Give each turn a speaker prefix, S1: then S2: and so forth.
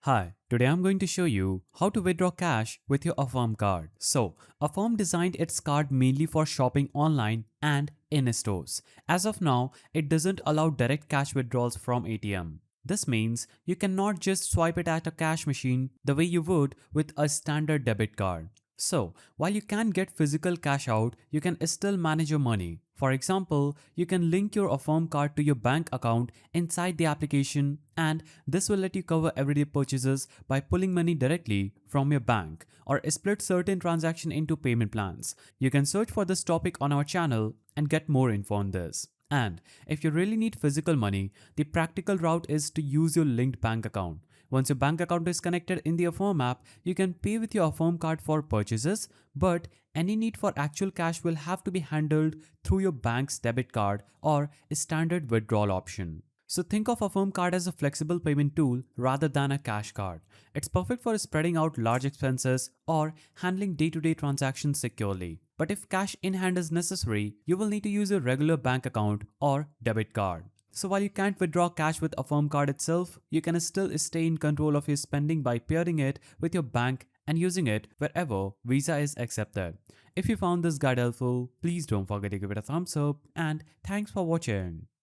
S1: Hi, today I'm going to show you how to withdraw cash with your Affirm card. So, Affirm designed its card mainly for shopping online and in stores. As of now, it doesn't allow direct cash withdrawals from ATM. This means you cannot just swipe it at a cash machine the way you would with a standard debit card. So, while you can get physical cash out, you can still manage your money. For example, you can link your Affirm card to your bank account inside the application, and this will let you cover everyday purchases by pulling money directly from your bank or split certain transactions into payment plans. You can search for this topic on our channel and get more info on this. And if you really need physical money, the practical route is to use your linked bank account. Once your bank account is connected in the Affirm app, you can pay with your Affirm card for purchases, but any need for actual cash will have to be handled through your bank's debit card or a standard withdrawal option. So think of Affirm card as a flexible payment tool rather than a cash card. It's perfect for spreading out large expenses or handling day-to-day transactions securely. But if cash in hand is necessary, you will need to use your regular bank account or debit card. So while you can't withdraw cash with Affirm card itself, you can still stay in control of your spending by pairing it with your bank and using it wherever Visa is accepted. If you found this guide helpful, please don't forget to give it a thumbs up, and thanks for watching.